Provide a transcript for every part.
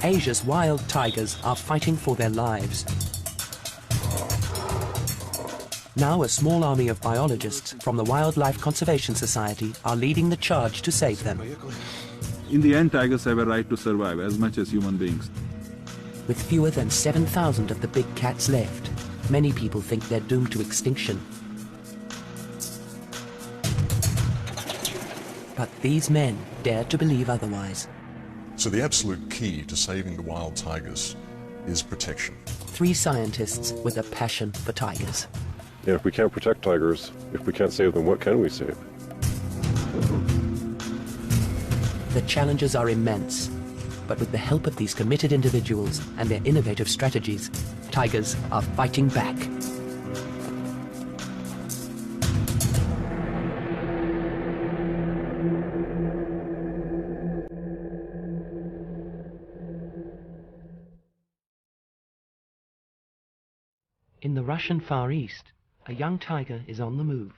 Asia's wild tigers are fighting for their lives. Now a small army of biologists from the Wildlife Conservation Society are leading the charge to save them. In the end, tigers have a right to survive as much as human beings. With fewer than 7,000 of the big cats left, many people think they're doomed to extinction. But these men dare to believe otherwise. So the absolute key to saving the wild tigers is protection. 3 scientists with a passion for tigers. And if we can't protect tigers, if we can't save them, what can we save? The challenges are immense, but with the help of these committed individuals and their innovative strategies, tigers are fighting back. In the Russian Far East, a young tiger is on the move.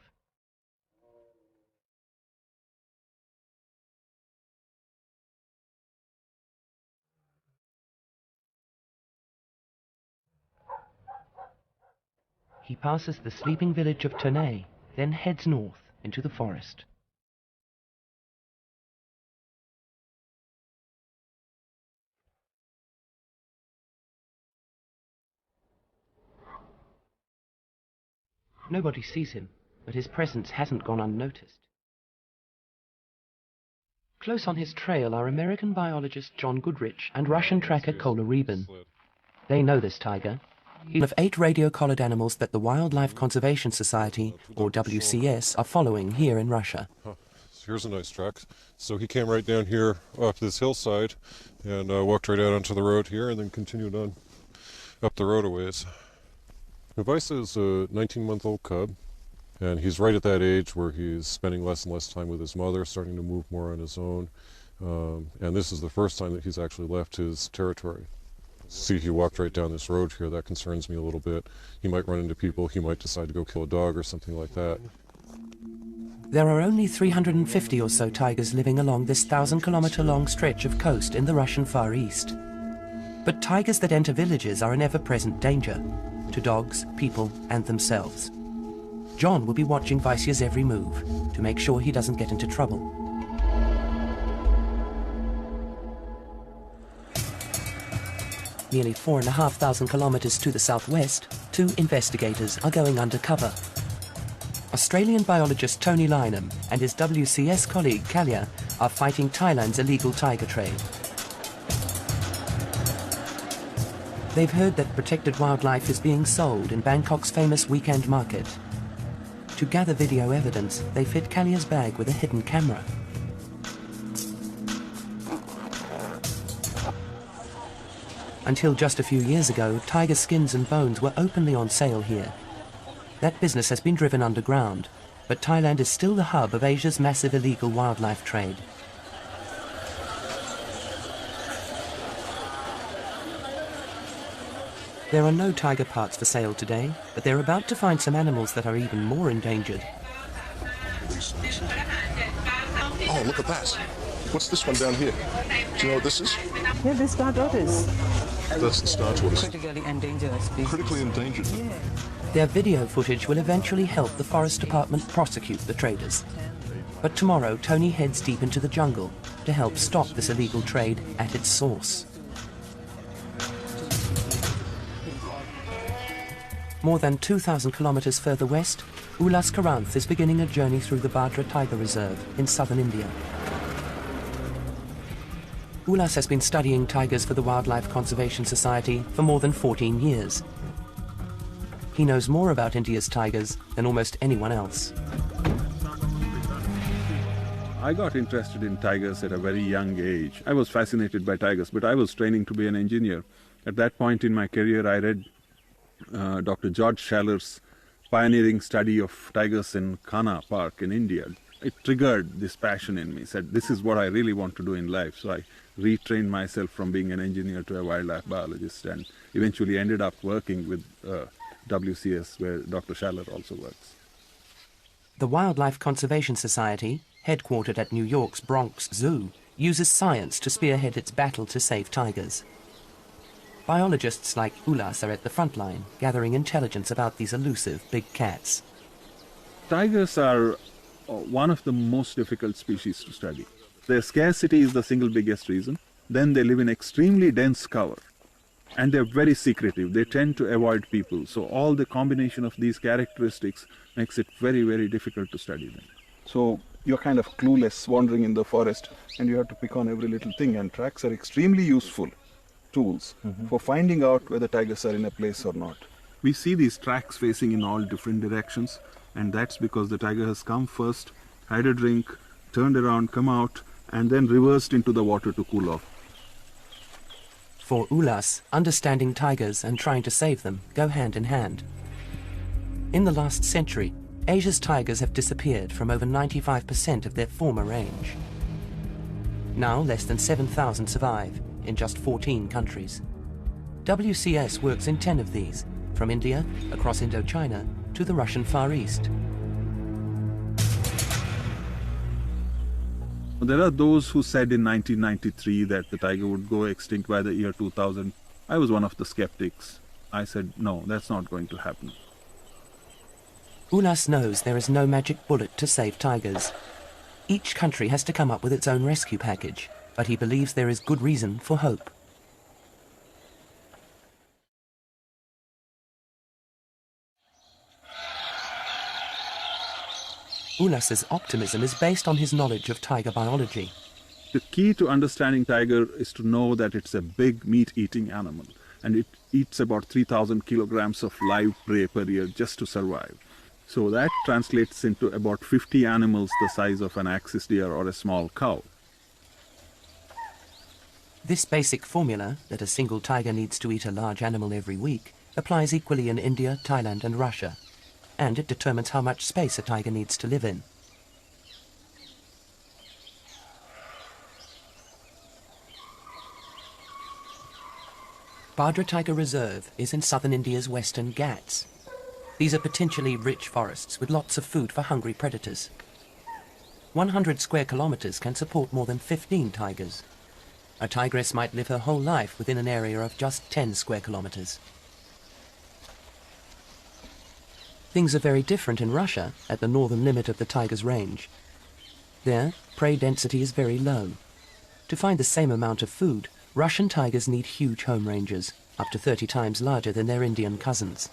He passes the sleeping village of Ternay, then heads north into the forest. Nobody sees him, but his presence hasn't gone unnoticed. Close on his trail are American biologist John Goodrich and Russian tracker Kola Reben. They know this tiger. He's one of 8 radio-collared animals that the Wildlife Conservation Society, or WCS, are following here in Russia. Here's a nice track. So he came right down here off this hillside and walked right out onto the road here and then continued on up the road a ways. Weiss is a 19-month-old cub, and he's right at that age where he's spending less and less time with his mother, starting to move more on his own. And this is the first time that he's actually left his territory. See, he walked right down this road here. That concerns me a little bit. He might run into people. He might decide to go kill a dog or something like that. There are only 350 or so tigers living along this 1,000-kilometer-long stretch of coast in the Russian Far East. But tigers that enter villages are an ever-present danger to dogs, people, and themselves. John will be watching Weiss's every move to make sure he doesn't get into trouble. Nearly 4,500 kilometers to the southwest, 2 investigators are going undercover. Australian biologist Tony Lynham and his WCS colleague Kalia are fighting Thailand's illegal tiger trade. They've heard that protected wildlife is being sold in Bangkok's famous weekend market. To gather video evidence, they fit Kalia's bag with a hidden camera. Until just a few years ago, tiger skins and bones were openly on sale here. That business has been driven underground, but Thailand is still the hub of Asia's massive illegal wildlife trade. There are no tiger parts for sale today, but they're about to find some animals that are even more endangered. Oh, look at that. What's this one down here? Do you know what this is? Yeah, this star tortoise. That's the star tortoise. Critically endangered species. Critically endangered. Yeah. Their video footage will eventually help the Forest Department prosecute the traders. But tomorrow, Tony heads deep into the jungle to help stop this illegal trade at its source. More than 2,000 kilometers further west, Ulas Karanth is beginning a journey through the Bhadra Tiger Reserve in southern India. Ulas has been studying tigers for the Wildlife Conservation Society for more than 14 years. He knows more about India's tigers than almost anyone else. I got interested in tigers at a very young age. I was fascinated by tigers, but I was training to be an engineer. At that point in my career, I read Dr. George Schaler's pioneering study of tigers in Kanha Park in India. It triggered this passion in me, said this is what I really want to do in life. So I retrained myself from being an engineer to a wildlife biologist and eventually ended up working with WCS, where Dr. Schaler also works. The Wildlife Conservation Society, headquartered at New York's Bronx Zoo, uses science to spearhead its battle to save tigers. Biologists like Ulas are at the front line, gathering intelligence about these elusive big cats. Tigers are one of the most difficult species to study. Their scarcity is the single biggest reason. Then they live in extremely dense cover. And they're very secretive. They tend to avoid people. So all the combination of these characteristics makes it very, very difficult to study them. So you're kind of clueless wandering in the forest and you have to pick on every little thing, and tracks are extremely useful tools for finding out whether tigers are in a place or not. We see these tracks facing in all different directions, and that's because the tiger has come first, had a drink, turned around, come out, and then reversed into the water to cool off. For Ulas, understanding tigers and trying to save them go hand in hand. In the last century, Asia's tigers have disappeared from over 95% of their former range. Now less than 7,000 survive in just 14 countries. WCS works in 10 of these, from India, across Indochina, to the Russian Far East. There are those who said in 1993 that the tiger would go extinct by the year 2000. I was one of the skeptics. I said, no, that's not going to happen. Ulas knows there is no magic bullet to save tigers. Each country has to come up with its own rescue package, but he believes there is good reason for hope. Ulas's optimism is based on his knowledge of tiger biology. The key to understanding tiger is to know that it's a big meat-eating animal, and it eats about 3,000 kilograms of live prey per year just to survive. So that translates into about 50 animals the size of an axis deer or a small cow. This basic formula, that a single tiger needs to eat a large animal every week, applies equally in India, Thailand and Russia. And it determines how much space a tiger needs to live in. Bhadra Tiger Reserve is in southern India's western Ghats. These are potentially rich forests with lots of food for hungry predators. 100 square kilometers can support more than 15 tigers. A tigress might live her whole life within an area of just 10 square kilometers. Things are very different in Russia, at the northern limit of the tiger's range. There, prey density is very low. To find the same amount of food, Russian tigers need huge home ranges, up to 30 times larger than their Indian cousins.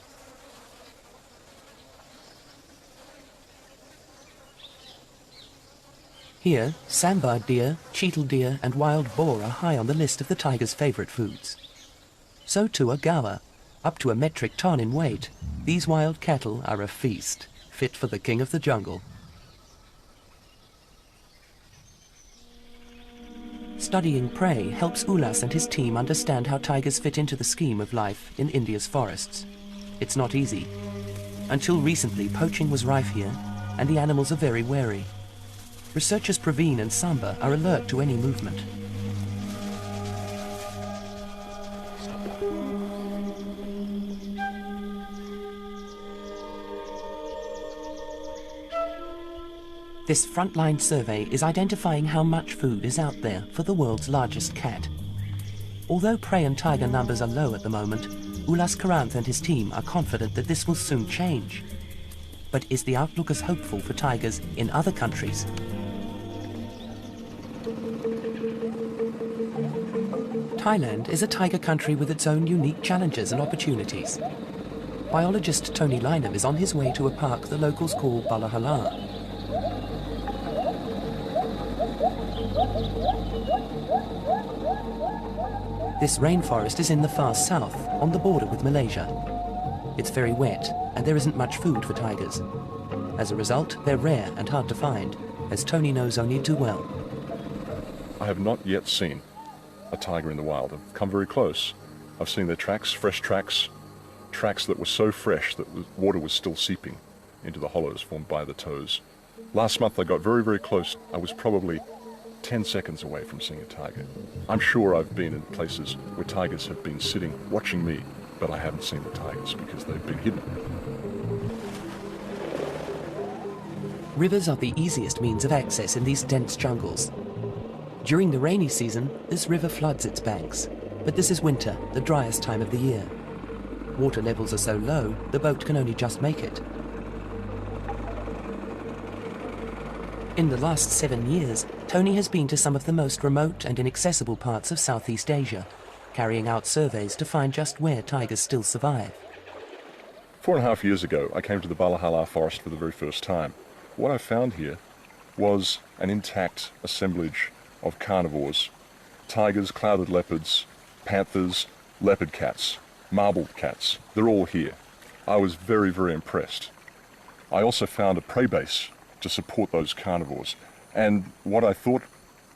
Here, sambar deer, cheetal deer and wild boar are high on the list of the tiger's favorite foods. So too are gawa. Up to a metric ton in weight, these wild cattle are a feast, fit for the king of the jungle. Studying prey helps Ulas and his team understand how tigers fit into the scheme of life in India's forests. It's not easy. Until recently, poaching was rife here, and the animals are very wary. Researchers Praveen and Samba are alert to any movement. This frontline survey is identifying how much food is out there for the world's largest cat. Although prey and tiger numbers are low at the moment, Ulas Karanth and his team are confident that this will soon change. But is the outlook as hopeful for tigers in other countries? Thailand is a tiger country with its own unique challenges and opportunities. Biologist Tony Lynham is on his way to a park the locals call Balahala. This rainforest is in the far south, on the border with Malaysia. It's very wet, and there isn't much food for tigers. As a result, they're rare and hard to find, as Tony knows only too well. I have not yet seen a tiger in the wild. I've come very close. I've seen their tracks, fresh tracks that were so fresh that the water was still seeping into the hollows formed by the toes. Last month I got very, very close. I was probably 10 seconds away from seeing a tiger. I'm sure I've been in places where tigers have been sitting, watching me, but I haven't seen the tigers because they've been hidden. Rivers are the easiest means of access in these dense jungles. During the rainy season, this river floods its banks, but this is winter, the driest time of the year. Water levels are so low, the boat can only just make it. In the last 7 years, Tony has been to some of the most remote and inaccessible parts of Southeast Asia, carrying out surveys to find just where tigers still survive. 4.5 years ago, I came to the Bala Halar forest for the very first time. What I found here was an intact assemblage of carnivores: tigers, clouded leopards, panthers, leopard cats, marbled cats. They're all here. I was very, very impressed. I also found a prey base to support those carnivores, and what I thought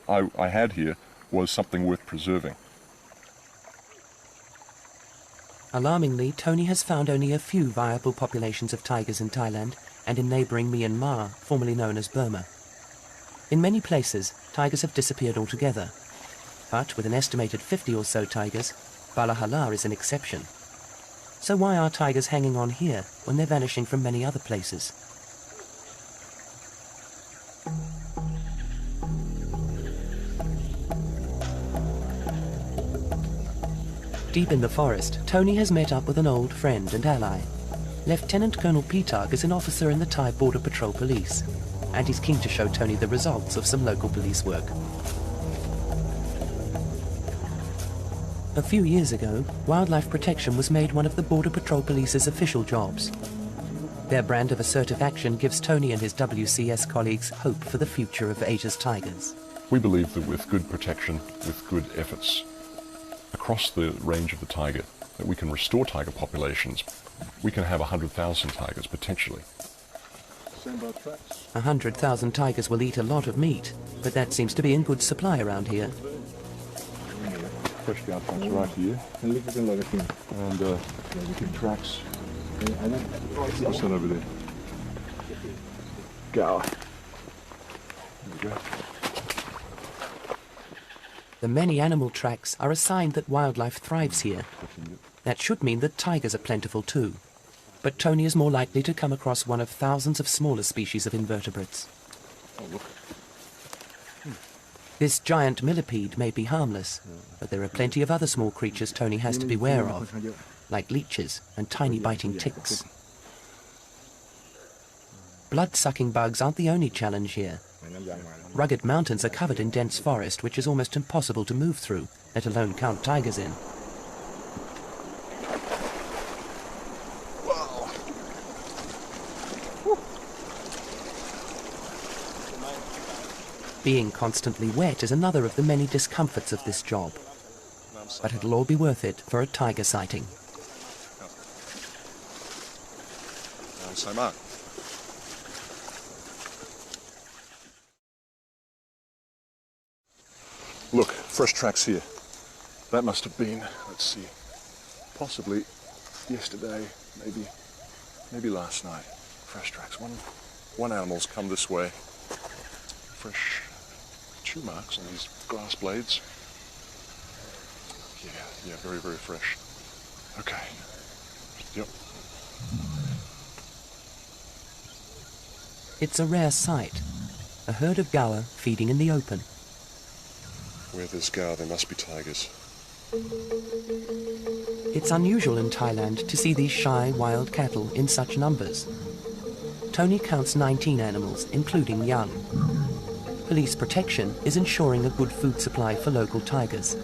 I had here was something worth preserving. Alarmingly, Tony has found only a few viable populations of tigers in Thailand and in neighbouring Myanmar, formerly known as Burma. In many places, tigers have disappeared altogether. But with an estimated 50 or so tigers, Bala Halar is an exception. So why are tigers hanging on here when they're vanishing from many other places? Deep in the forest, Tony has met up with an old friend and ally. Lieutenant Colonel Pitag is an officer in the Thai Border Patrol Police, and he's keen to show Tony the results of some local police work. A few years ago, wildlife protection was made one of the Border Patrol Police's official jobs. Their brand of assertive action gives Tony and his WCS colleagues hope for the future of Asia's tigers. We believe that with good protection, with good efforts, across the range of the tiger, that we can restore tiger populations. We can have 100,000 tigers, potentially. 100,000 tigers will eat a lot of meat, but that seems to be in good supply around here. Fresh cow tracks right here. And tracks. What's that over there? Gower. There we go. The many animal tracks are a sign that wildlife thrives here. That should mean that tigers are plentiful too. But Tony is more likely to come across one of thousands of smaller species of invertebrates. Oh, look. This giant millipede may be harmless, but there are plenty of other small creatures Tony has to beware of, like leeches and tiny biting ticks. Blood-sucking bugs aren't the only challenge here. Rugged mountains are covered in dense forest, which is almost impossible to move through, let alone count tigers in. Being constantly wet is another of the many discomforts of this job. But it'll all be worth it for a tiger sighting. Look, fresh tracks here. That must have been, let's see, possibly yesterday, maybe last night. Fresh tracks. One animal's come this way. Fresh chew marks on these grass blades. Yeah, very, very fresh. Okay. Yep. It's a rare sight. A herd of gaur feeding in the open. Where there's gaur, there must be tigers. It's unusual in Thailand to see these shy, wild cattle in such numbers. Tony counts 19 animals, including young. Police protection is ensuring a good food supply for local tigers.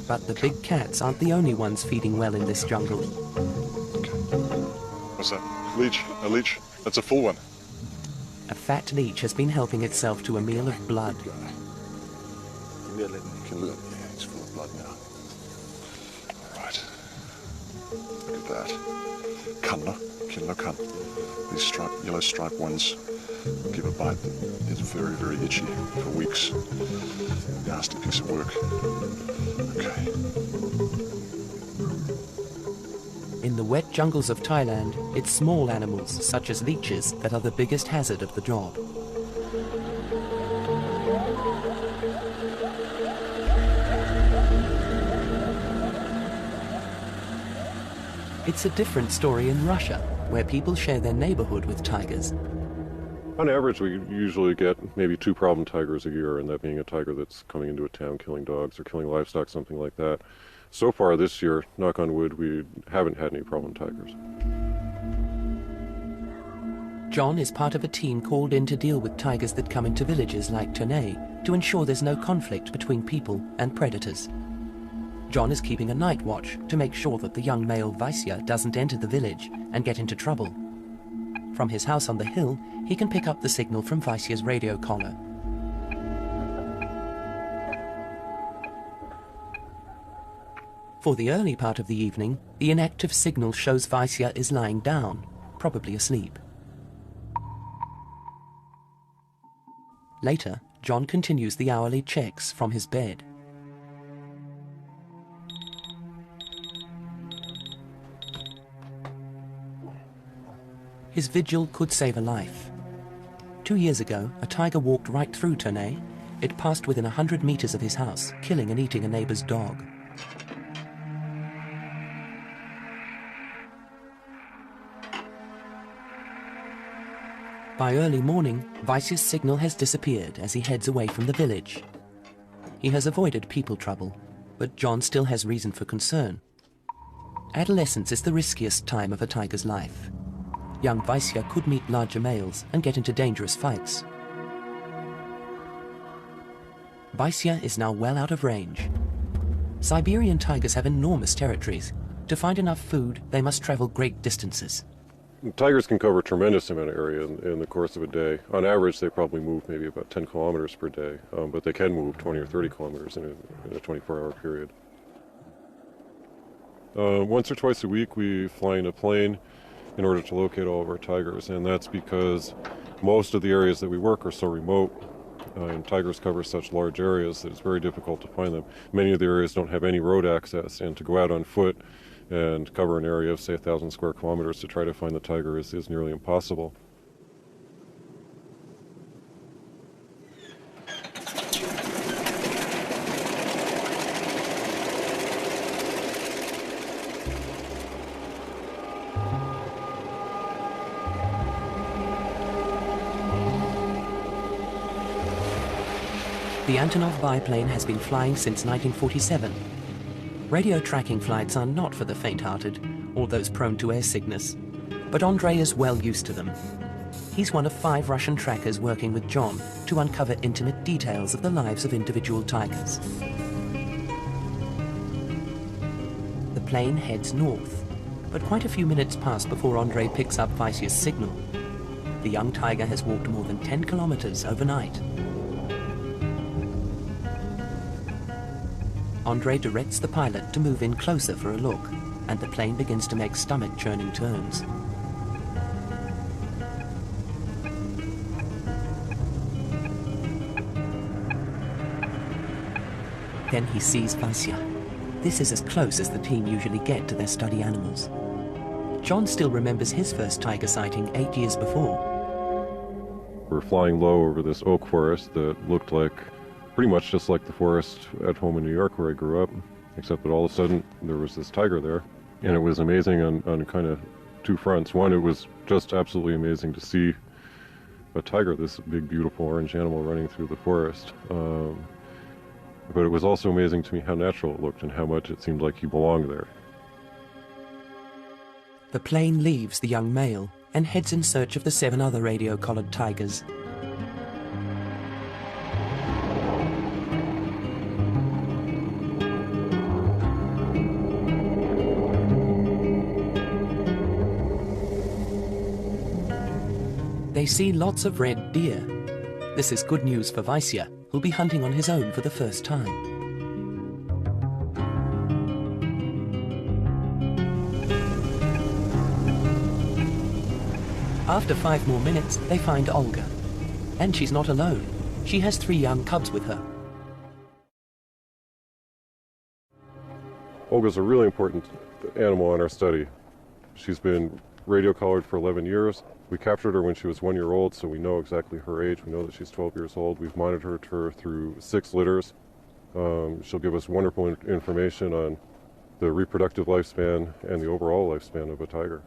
But the big cats aren't the only ones feeding well in this jungle. What's that? Leech? A leech? That's a full one. A fat leech has been helping itself to a meal of blood. Yeah, it's full of blood now. All right. Look at that. Kanna. Kinlo kan. These yellow striped ones give a bite that is very, very itchy for weeks. Nasty piece of work. Okay. In the wet jungles of Thailand, it's small animals, such as leeches, that are the biggest hazard of the job. It's a different story in Russia, where people share their neighborhood with tigers. On average, we usually get maybe 2 problem tigers a year, and that being a tiger that's coming into a town killing dogs or killing livestock, something like that. So far this year, knock on wood, we haven't had any problem tigers. John is part of a team called in to deal with tigers that come into villages like Ternay to ensure there's no conflict between people and predators. John is keeping a night watch to make sure that the young male Vaisya doesn't enter the village and get into trouble. From his house on the hill, he can pick up the signal from Vaisya's radio collar. For the early part of the evening, the inactive signal shows Vaisya is lying down, probably asleep. Later, John continues the hourly checks from his bed. His vigil could save a life. 2 years ago, a tiger walked right through Ternay. It passed within 100 meters of his house, killing and eating a neighbor's dog. By early morning, Vaisya's signal has disappeared as he heads away from the village. He has avoided people trouble, but John still has reason for concern. Adolescence is the riskiest time of a tiger's life. Young Vaisya could meet larger males and get into dangerous fights. Vaisya is now well out of range. Siberian tigers have enormous territories. To find enough food, they must travel great distances. Tigers can cover a tremendous amount of area in the course of a day. On average, they probably move maybe about 10 kilometers per day, but they can move 20 or 30 kilometers in a 24-hour period. Once or twice a week, we fly in a plane in order to locate all of our tigers, and that's because most of the areas that we work are so remote, and tigers cover such large areas that it's very difficult to find them. Many of the areas don't have any road access, and to go out on foot and cover an area of, say, 1,000 square kilometers to try to find the tiger is nearly impossible. The Antonov biplane has been flying since 1947. Radio tracking flights are not for the faint-hearted or those prone to air sickness, but Andrei is well used to them. He's one of 5 Russian trackers working with John to uncover intimate details of the lives of individual tigers. The plane heads north, but quite a few minutes pass before Andrei picks up Vaisya's signal. The young tiger has walked more than 10 kilometers overnight. Andrei directs the pilot to move in closer for a look, and the plane begins to make stomach-churning turns. Then he sees Vaisya. This is as close as the team usually get to their study animals. John still remembers his first tiger sighting 8 years before. We're flying low over this oak forest that looked like pretty much just like the forest at home in New York where I grew up, except that all of a sudden there was this tiger there. And it was amazing on kind of 2 fronts. One, it was just absolutely amazing to see a tiger, this big, beautiful orange animal running through the forest. But it was also amazing to me how natural it looked and how much it seemed like he belonged there. The plane leaves the young male and heads in search of the 7 other radio-collared tigers. They see lots of red deer. This is good news for Vaisya, who'll be hunting on his own for the first time. After 5 more minutes, they find Olga. And she's not alone. She has 3 young cubs with her. Olga's a really important animal in our study. She's been radio collared for 11 years. We captured her when she was 1 year old, so we know exactly her age. We know that she's 12 years old. We've monitored her through 6 litters. She'll give us wonderful information on the reproductive lifespan and the overall lifespan of a tiger.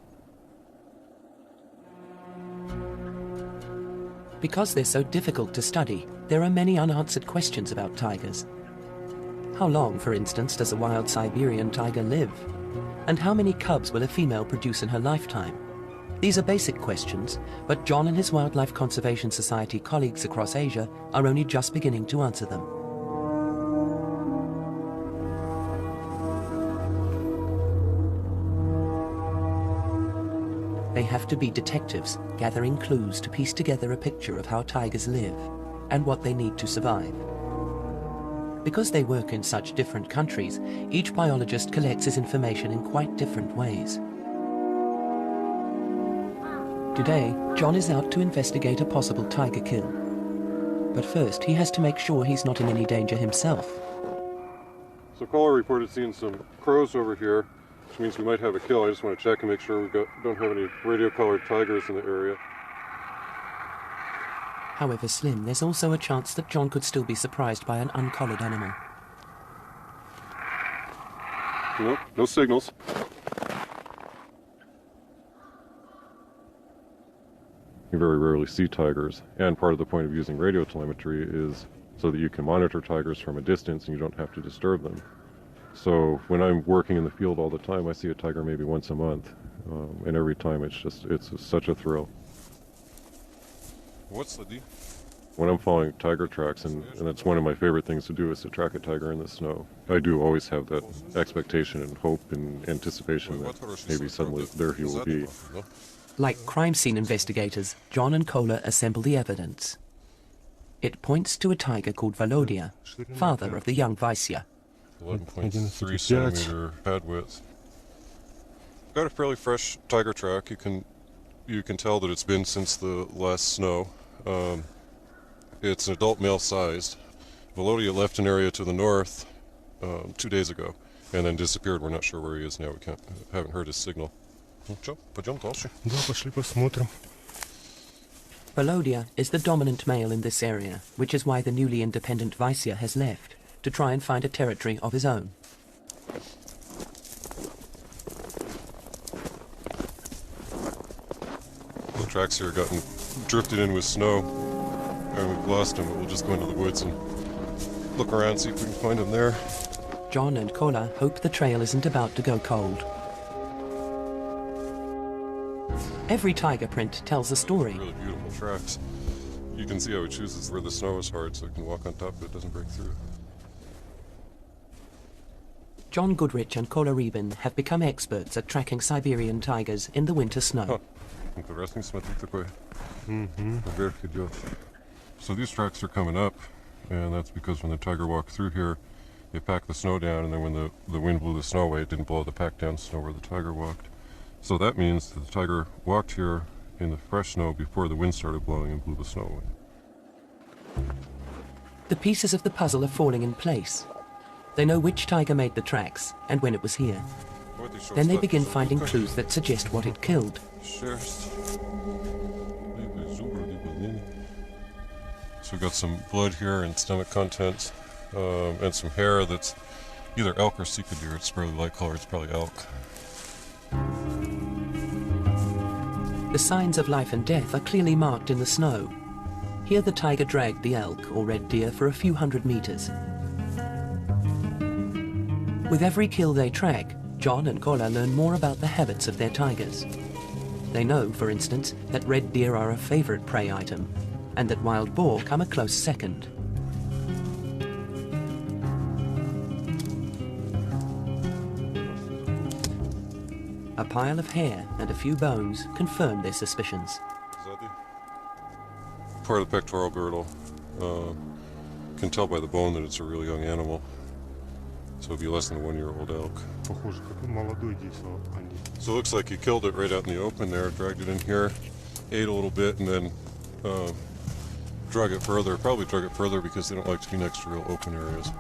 Because they're so difficult to study, there are many unanswered questions about tigers. How long, for instance, does a wild Siberian tiger live? And how many cubs will a female produce in her lifetime? These are basic questions, but John and his Wildlife Conservation Society colleagues across Asia are only just beginning to answer them. They have to be detectives, gathering clues to piece together a picture of how tigers live and what they need to survive. Because they work in such different countries, each biologist collects his information in quite different ways. Today, John is out to investigate a possible tiger kill. But first, he has to make sure he's not in any danger himself. So caller reported seeing some crows over here, which means we might have a kill. I just want to check and make sure we don't have any radio-collared tigers in the area. However slim, there's also a chance that John could still be surprised by an uncollared animal. Nope, no signals. You very rarely see tigers, and part of the point of using radio telemetry is so that you can monitor tigers from a distance and you don't have to disturb them. So when I'm working in the field all the time, I see a tiger maybe once a month, and every time it's such a thrill. What's the deal? when I'm following tiger tracks, and that's one of my favorite things to do, is to track a tiger in the snow. I do always have that expectation and hope and anticipation that maybe suddenly there he will be. Like crime scene investigators, John and Kola assemble the evidence. It points to a tiger called Volodya, father of the young Vaisya. 11.3 centimeter pad width. Got a fairly fresh tiger track. You can tell that it's been since the last snow. It's an adult male sized. Volodya left an area to the north 2 days ago and then disappeared. We're not sure where he is now. Haven't heard his signal. Volodya is the dominant male in this area, which is why the newly independent Vaisya has left, to try and find a territory of his own. The tracks here have gotten drifted in with snow, and we've lost him, but we'll just go into the woods and look around, see if we can find him there. John and Kola hope the trail isn't about to go cold. Every tiger print tells a story. Really beautiful tracks. You can see how he chooses where the snow is hard so he can walk on top of it, doesn't break through. John Goodrich and Kola Rybin have become experts at tracking Siberian tigers in the winter snow. So these tracks are coming up, and that's because when the tiger walked through here, they packed the snow down, and then when the wind blew the snow away, it didn't blow the packed down snow where the tiger walked. So that means that the tiger walked here in the fresh snow before the wind started blowing and blew the snow away. The pieces of the puzzle are falling in place. They know which tiger made the tracks and when it was here. Then they begin finding clues that suggest what it killed. So we've got some blood here and stomach contents, and some hair that's either elk or sika deer. It's fairly light color, it's probably elk. The signs of life and death are clearly marked in the snow. Here the tiger dragged the elk or red deer for a few hundred meters. With every kill they track, John and Kola learn more about the habits of their tigers. They know, for instance, that red deer are a favorite prey item, and that wild boar come a close second. A pile of hair and a few bones confirm their suspicions. Part of the pectoral girdle. Can tell by the bone that it's a really young animal. So it'd be less than a 1-year-old elk. So it looks like he killed it right out in the open there, dragged it in here, ate a little bit, and then drug it further. Probably drug it further because they don't like to be next to real open areas.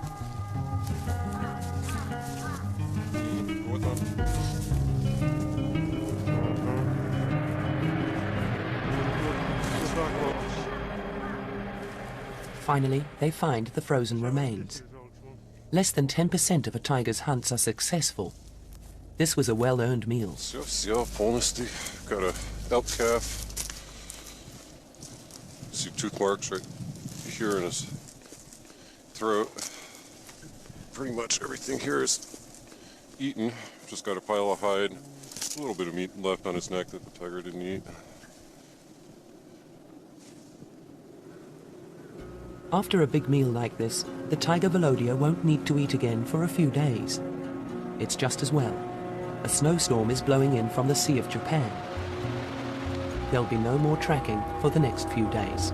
Finally, they find the frozen remains. Less than 10% of a tiger's hunts are successful. This was a well-earned meal. See how honesty. Got a elk calf. See tooth marks right here in his throat. Pretty much everything here is eaten. Just got a pile of hide. A little bit of meat left on his neck that the tiger didn't eat. After a big meal like this, the tiger Volodya won't need to eat again for a few days. It's just as well. A snowstorm is blowing in from the Sea of Japan. There'll be no more tracking for the next few days.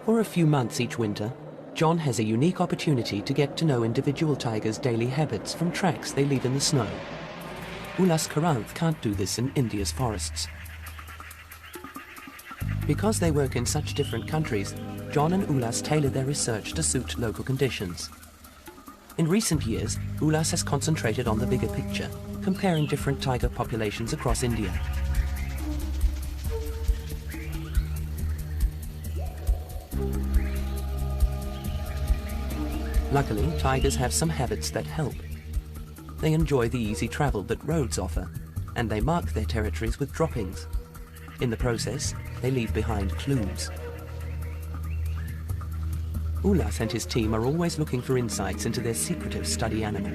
For a few months each winter, John has a unique opportunity to get to know individual tigers' daily habits from tracks they leave in the snow. Ulas Karanth can't do this in India's forests. Because they work in such different countries, John and Ulas tailor their research to suit local conditions. In recent years, Ulas has concentrated on the bigger picture, comparing different tiger populations across India. Luckily, tigers have some habits that help. They enjoy the easy travel that roads offer, and they mark their territories with droppings. In the process, they leave behind clues. Ulas and his team are always looking for insights into their secretive study animal.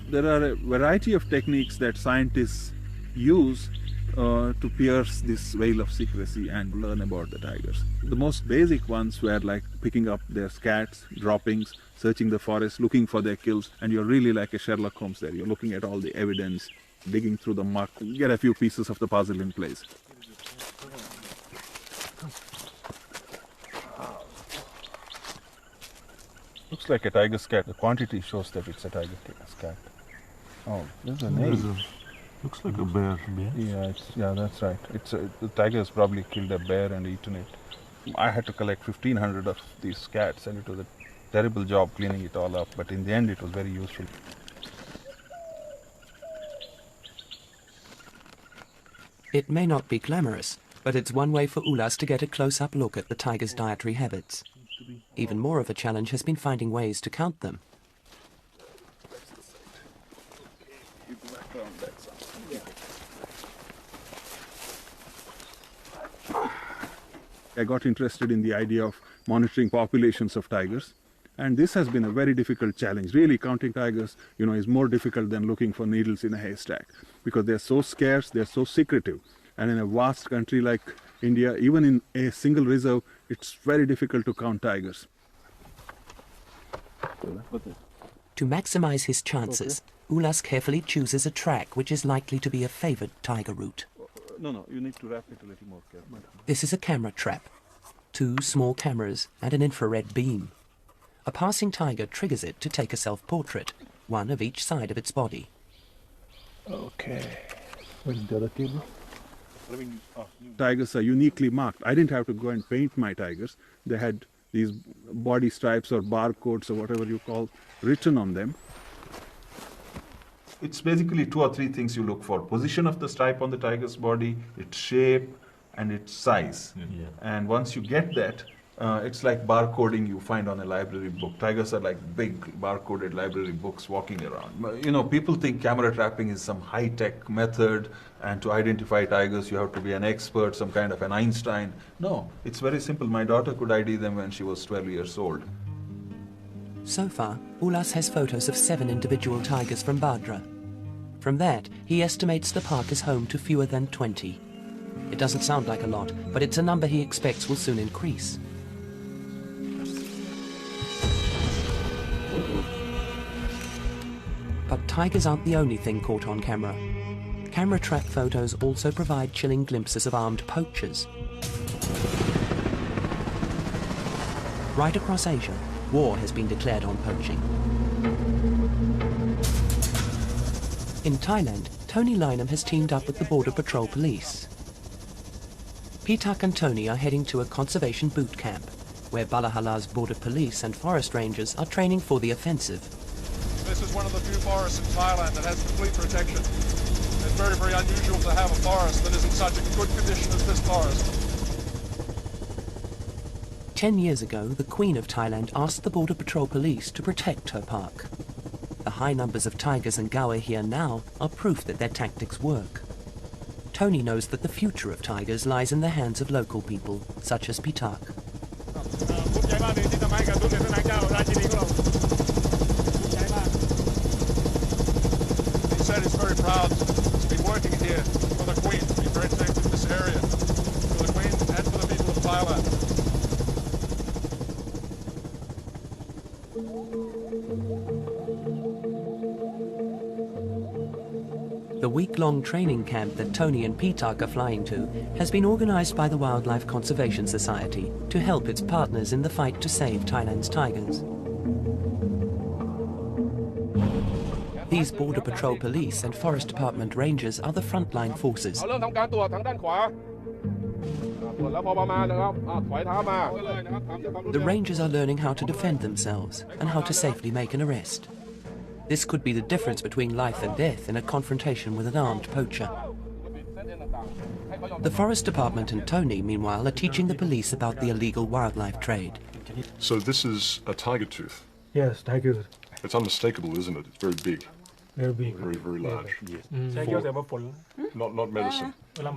There are a variety of techniques that scientists use to pierce this veil of secrecy and learn about the tigers. The most basic ones were like picking up their scats, droppings, searching the forest, looking for their kills, and you're really like a Sherlock Holmes there. You're looking at all the evidence, digging through the muck, get a few pieces of the puzzle in place. Looks like a tiger scat. The quantity shows that it's a tiger scat. Oh, there's an egg. Looks like a bear. Yeah, that's right. The tiger has probably killed a bear and eaten it. I had to collect 1,500 of these cats, and it was a terrible job cleaning it all up, but in the end it was very useful. It may not be glamorous, but it's one way for Ulas to get a close-up look at the tiger's dietary habits. Even more of a challenge has been finding ways to count them. I got interested in the idea of monitoring populations of tigers, and this has been a very difficult challenge. Really, counting tigers, is more difficult than looking for needles in a haystack, because they're so scarce, they're so secretive, and in a vast country like India, even in a single reserve, it's very difficult to count tigers. To maximize his chances, Ulas carefully chooses a track which is likely to be a favored tiger route. No, you need to wrap it a little more carefully. This is a camera trap. 2 small cameras and an infrared beam. A passing tiger triggers it to take a self-portrait, one of each side of its body. Okay. Where's the other cable? Tigers are uniquely marked. I didn't have to go and paint my tigers. They had these body stripes or barcodes or whatever you call written on them. It's basically 2 or 3 things you look for. Position of the stripe on the tiger's body, its shape, and its size. Yeah. And once you get that, it's like barcoding you find on a library book. Tigers are like big barcoded library books walking around. People think camera trapping is some high-tech method, and to identify tigers you have to be an expert, some kind of an Einstein. No, it's very simple. My daughter could ID them when she was 12 years old. So far, Ulas has photos of 7 individual tigers from Bhadra. From that, he estimates the park is home to fewer than 20. It doesn't sound like a lot, but it's a number he expects will soon increase. But tigers aren't the only thing caught on camera. Camera trap photos also provide chilling glimpses of armed poachers. Right across Asia, war has been declared on poaching. In Thailand, Tony Lynham has teamed up with the Border Patrol Police. Pitak and Tony are heading to a conservation boot camp, where Balahala's Border Police and Forest Rangers are training for the offensive. This is one of the few forests in Thailand that has complete protection. It's very, very unusual to have a forest that is in such a good condition as this forest. 10 years ago, the Queen of Thailand asked the Border Patrol Police to protect her park. The high numbers of tigers and gaur here now are proof that their tactics work. Tony knows that the future of tigers lies in the hands of local people, such as Pitak. He said he's very proud to be working here for the Queen, to be very thankful in this area, for the Queen and for the people of Thailand. The week-long training camp that Tony and Pitak are flying to has been organized by the Wildlife Conservation Society to help its partners in the fight to save Thailand's tigers. These Border Patrol Police and Forest Department Rangers are the frontline forces. The Rangers are learning how to defend themselves and how to safely make an arrest. This could be the difference between life and death in a confrontation with an armed poacher. The Forest Department and Tony, meanwhile, are teaching the police about the illegal wildlife trade. So this is a tiger tooth. Yes, tiger. It's unmistakable, isn't it? It's very big. Very big. Very, very large. Not medicine. No.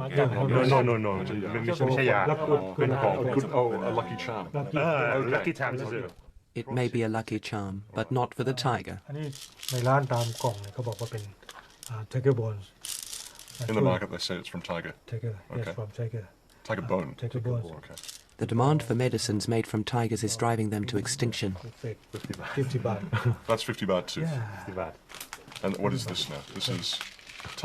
A lucky charm. Lucky charm. It may be a lucky charm, but not for the tiger. อันนี้ในร้านตามกล่องเนี่ยเขาบอกว่าเป็น tiger bones. In the market they say it's from tiger. Tiger. Yes, Okay. from tiger. Tiger bone. Tiger bones. Okay. The demand for medicines made from tigers is driving them to extinction. 50 baht. That's 50 baht tooth. Yeah. And what is this now? This is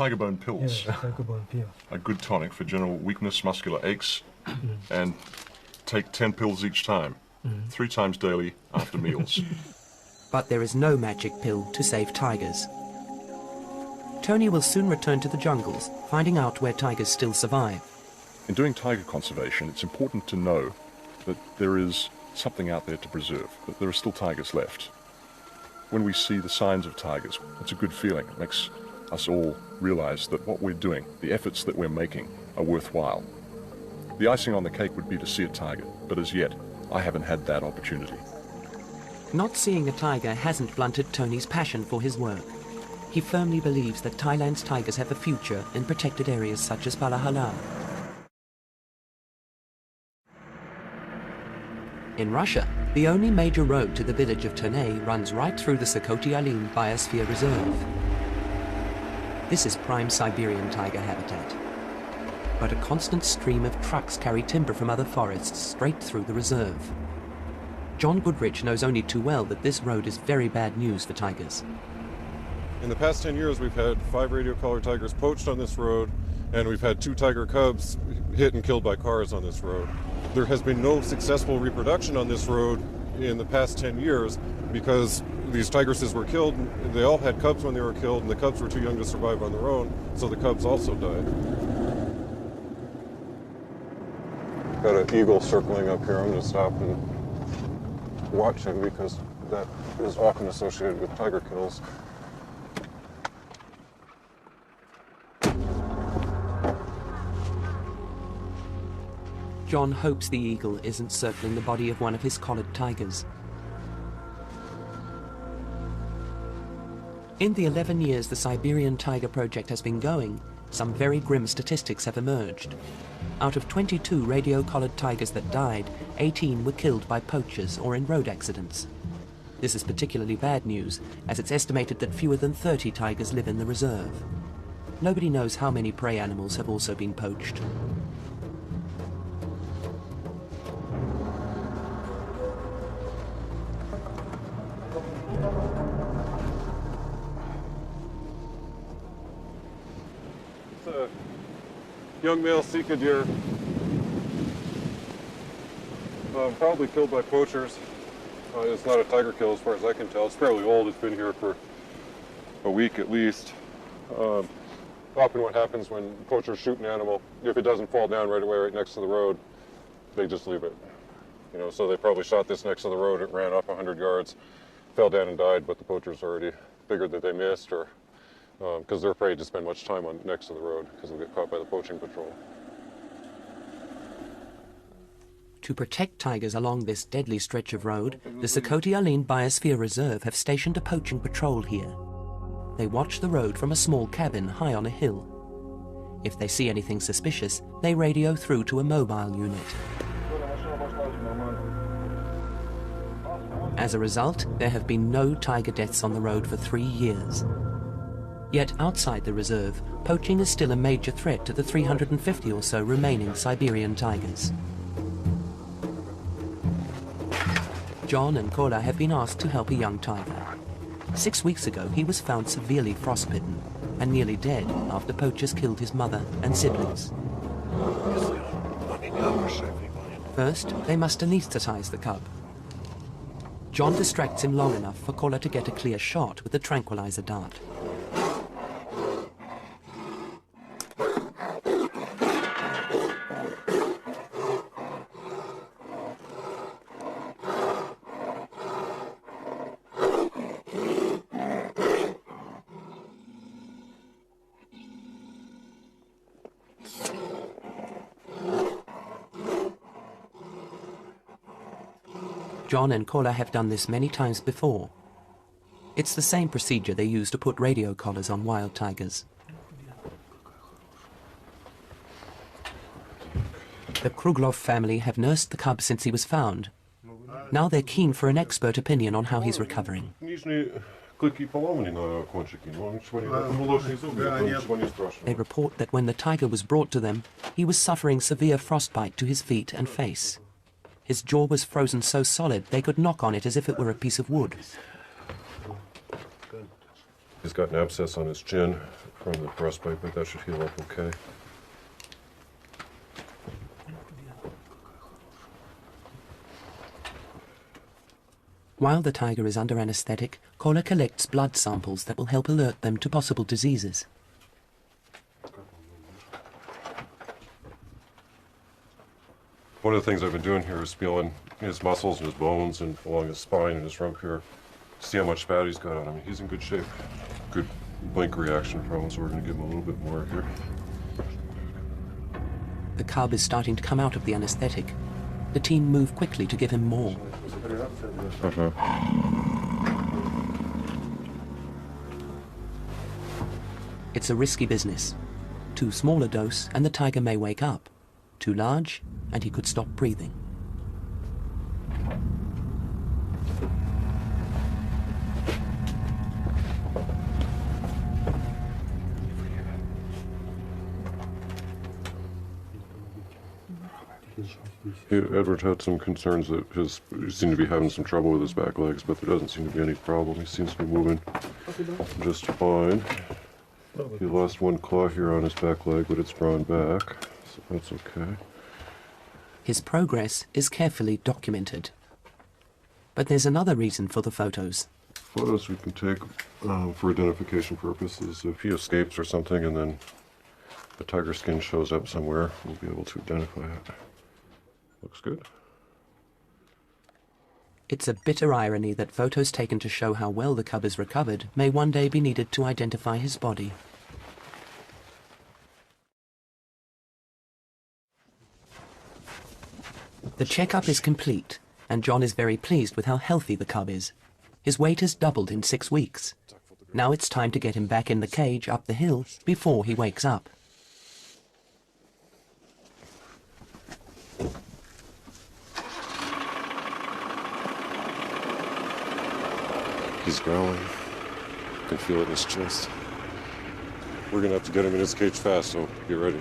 tiger bone pills. Yes, tiger bone pill. A good tonic for general weakness, muscular aches, and take 10 pills each time, 3 times daily after meals. But there is no magic pill to save tigers. Tony will soon return to the jungles, finding out where tigers still survive. In doing tiger conservation, it's important to know that there is something out there to preserve, that there are still tigers left. When we see the signs of tigers, it's a good feeling. It makes us all realize that what we're doing, the efforts that we're making, are worthwhile. The icing on the cake would be to see a tiger, but as yet, I haven't had that opportunity. Not seeing a tiger hasn't blunted Tony's passion for his work. He firmly believes that Thailand's tigers have a future in protected areas such as Balahala. In Russia, the only major road to the village of Ternay runs right through the Sakoti Alin Biosphere Reserve. This is prime Siberian tiger habitat. But a constant stream of trucks carry timber from other forests straight through the reserve. John Goodrich knows only too well that this road is very bad news for tigers. In the past 10 years, we've had 5 radio-collared tigers poached on this road, and we've had 2 tiger cubs hit and killed by cars on this road. There has been no successful reproduction on this road in the past 10 years because these tigresses were killed. They all had cubs when they were killed, and the cubs were too young to survive on their own, so the cubs also died. Got an eagle circling up here. I'm going to stop and watch him because that is often associated with tiger kills. John hopes the eagle isn't circling the body of one of his collared tigers. In the 11 years the Siberian Tiger Project has been going, some very grim statistics have emerged. Out of 22 radio-collared tigers that died, 18 were killed by poachers or in road accidents. This is particularly bad news, as it's estimated that fewer than 30 tigers live in the reserve. Nobody knows how many prey animals have also been poached. It's a young male Sika deer, probably killed by poachers. It's not a tiger kill as far as I can tell. It's fairly old. It's been here for a week at least. often what happens when poachers shoot an animal, if it doesn't fall down right away right next to the road, they just leave it. You know, so they probably shot this next to the road, it ran up 100 yards, fell down and died, but the poachers already figured that they missed, or because they're afraid to spend much time on next to the road because they'll get caught by the poaching patrol. To protect tigers along this deadly stretch of road, the Sakoti Alin Biosphere Reserve have stationed a poaching patrol here. They watch the road from a small cabin high on a hill. If they see anything suspicious, they radio through to a mobile unit. As a result, there have been no tiger deaths on the road for 3 years. Yet outside the reserve, poaching is still a major threat to the 350 or so remaining Siberian tigers. John and Kola have been asked to help a young tiger. 6 weeks ago, he was found severely frostbitten and nearly dead after poachers killed his mother and siblings. First, they must anesthetize the cub. John distracts him long enough for Kola to get a clear shot with a tranquilizer dart. John and Kola have done this many times before. It's the same procedure they use to put radio collars on wild tigers. The Kruglov family have nursed the cub since he was found. Now they're keen for an expert opinion on how he's recovering. They report that when the tiger was brought to them, he was suffering severe frostbite to his feet and face. His jaw was frozen so solid they could knock on it as if it were a piece of wood. He's got an abscess on his chin from the frostbite, but that should heal up okay. While the tiger is under anesthetic, Kola collects blood samples that will help alert them to possible diseases. One of the things I've been doing here is feeling his muscles and his bones and along his spine and his rump here. See how much fat he's got on him. He's in good shape. Good blink reaction from him, so we're going to give him a little bit more here. The cub is starting to come out of the anesthetic. The team move quickly to give him more. It's a risky business. Too small a dose and the tiger may wake up. Too large and he could stop breathing. Edward had some concerns that he seemed to be having some trouble with his back legs, but there doesn't seem to be any problem. He seems to be moving just fine. He lost one claw here on his back leg, but it's drawn back, so that's okay. His progress is carefully documented. But there's another reason for the photos. Photos we can take for identification purposes. If he escapes or something and then the tiger skin shows up somewhere, we'll be able to identify it. Looks good. It's a bitter irony that photos taken to show how well the cub is recovered may one day be needed to identify his body. The checkup is complete, and John is very pleased with how healthy the cub is. His weight has doubled in 6 weeks. Now it's time to get him back in the cage up the hill before he wakes up. He's growling. I can feel it in his chest. We're gonna have to get him in his cage fast, so get ready.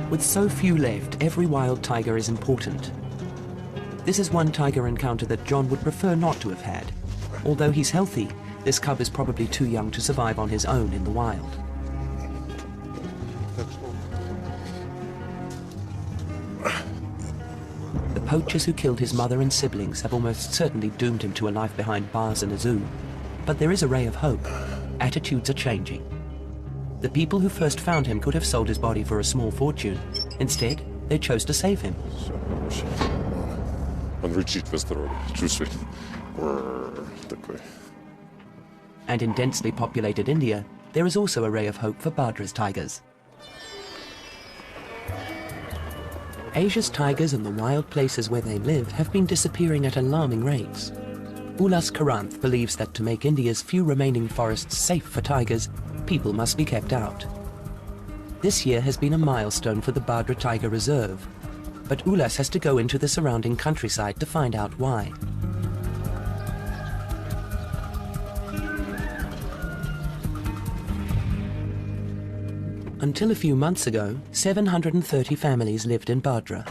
With so few left, every wild tiger is important. This is one tiger encounter that John would prefer not to have had. Although he's healthy, this cub is probably too young to survive on his own in the wild. The poachers who killed his mother and siblings have almost certainly doomed him to a life behind bars in a zoo. But there is a ray of hope. Attitudes are changing. The people who first found him could have sold his body for a small fortune. Instead, they chose to save him. Он рычит в сторону, чувствует. Такой. And in densely populated India, there is also a ray of hope for Badra's tigers. Asia's tigers and the wild places where they live have been disappearing at alarming rates. Ulas Karanth believes that to make India's few remaining forests safe for tigers, people must be kept out. This year has been a milestone for the Badra Tiger Reserve, but Ulas has to go into the surrounding countryside to find out why. Until a few months ago, 730 families lived in Badra.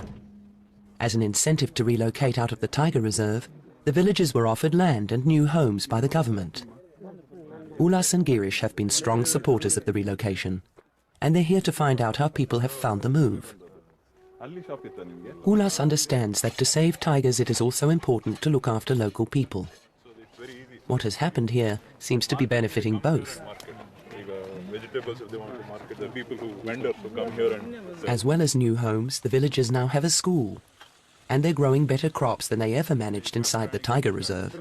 As an incentive to relocate out of the tiger reserve, the villagers were offered land and new homes by the government. Ulas and Girish have been strong supporters of the relocation, and they're here to find out how people have found the move. Ulas understands that to save tigers it is also important to look after local people. What has happened here seems to be benefiting both. As well as new homes, the villagers now have a school, and they're growing better crops than they ever managed inside the tiger reserve.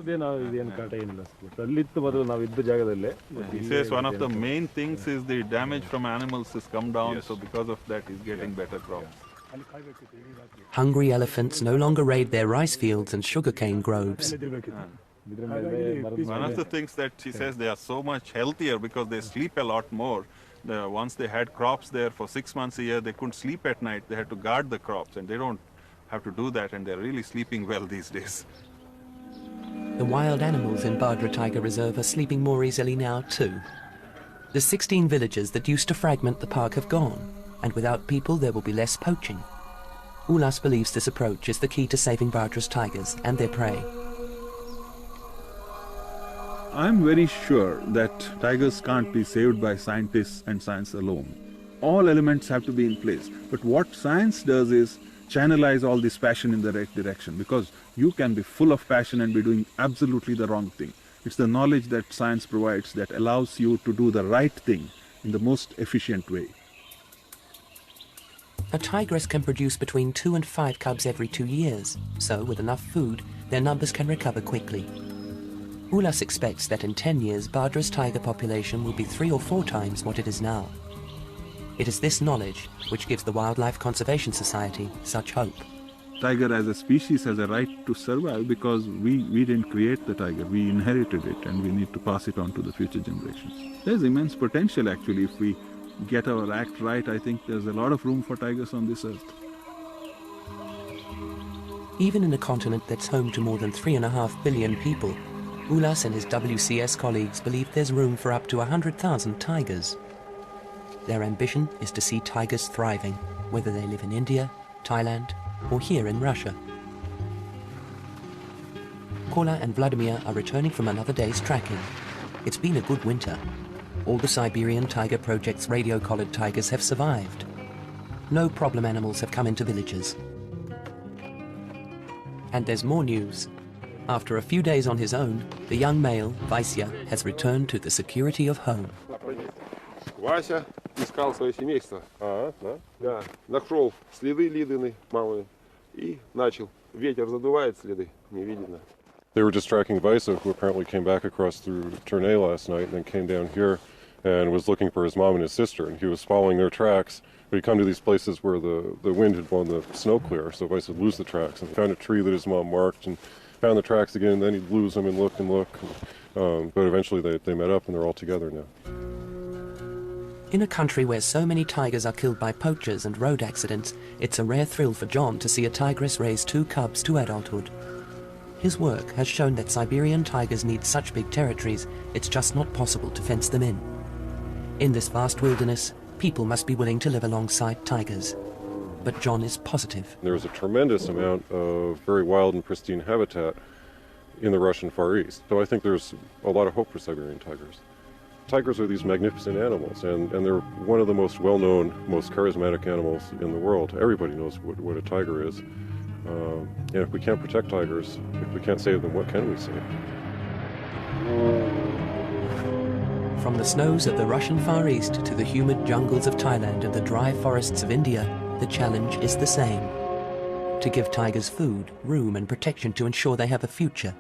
He says one of the main things is the damage from animals has come down, so because of that he's getting better crops. Hungry elephants no longer raid their rice fields and sugarcane groves. One of the things that she says, they are so much healthier because they sleep a lot more. Once they had crops there for 6 months a year, they couldn't sleep at night. They had to guard the crops, and they don't have to do that, and they're really sleeping well these days. The wild animals in Badra Tiger Reserve are sleeping more easily now too. The 16 villages that used to fragment the park have gone, and without people there will be less poaching. Ulas believes this approach is the key to saving Badra's tigers and their prey. I'm very sure that tigers can't be saved by scientists and science alone. All elements have to be in place. But what science does is channelize all this passion in the right direction, because you can be full of passion and be doing absolutely the wrong thing. It's the knowledge that science provides that allows you to do the right thing in the most efficient way. A tigress can produce between 2 and 5 cubs every 2 years, so with enough food, their numbers can recover quickly. Ulas expects that in 10 years, Badra's tiger population will be 3 or 4 times what it is now. It is this knowledge which gives the Wildlife Conservation Society such hope. Tiger as a species has a right to survive because we didn't create the tiger, we inherited it, and we need to pass it on to the future generations. There's immense potential actually. If we get our act right, I think there's a lot of room for tigers on this earth. Even in a continent that's home to more than 3.5 billion people, Ulas and his WCS colleagues believe there's room for up to 100,000 tigers. Their ambition is to see tigers thriving, whether they live in India, Thailand, or here in Russia. Kola and Vladimir are returning from another day's tracking. It's been a good winter. All the Siberian Tiger Project's radio-collared tigers have survived. No problem animals have come into villages. And there's more news. After a few days on his own, the young male, Vaisya, has returned to the security of home. Вася искал свое семейство. Да, нашел следы Лидыны, мамы, и начал. Ветер задувает следы, не видно. They were just tracking Vaisa, who apparently came back across through Tournai last night and then came down here and was looking for his mom and his sister, and he was following their tracks. But he'd come to these places where the wind had blown the snow clear, so Vaisa would lose the tracks, and he found a tree that his mom marked and found the tracks again, and then he'd lose them and look and look. But eventually they met up and they're all together now. In a country where so many tigers are killed by poachers and road accidents, it's a rare thrill for John to see a tigress raise 2 cubs to adulthood. His work has shown that Siberian tigers need such big territories, it's just not possible to fence them in. In this vast wilderness, people must be willing to live alongside tigers. But John is positive. There's a tremendous amount of very wild and pristine habitat in the Russian Far East. So I think there's a lot of hope for Siberian tigers. Tigers are these magnificent animals, and they're one of the most well-known, most charismatic animals in the world. Everybody knows what a tiger is. And if we can't protect tigers, if we can't save them, what can we save? From the snows of the Russian Far East to the humid jungles of Thailand and the dry forests of India, the challenge is the same: to give tigers food, room and protection to ensure they have a future.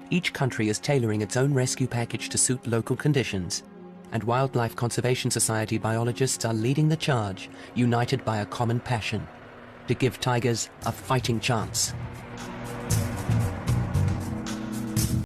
Each country is tailoring its own rescue package to suit local conditions, and Wildlife Conservation Society biologists are leading the charge, united by a common passion: to give tigers a fighting chance.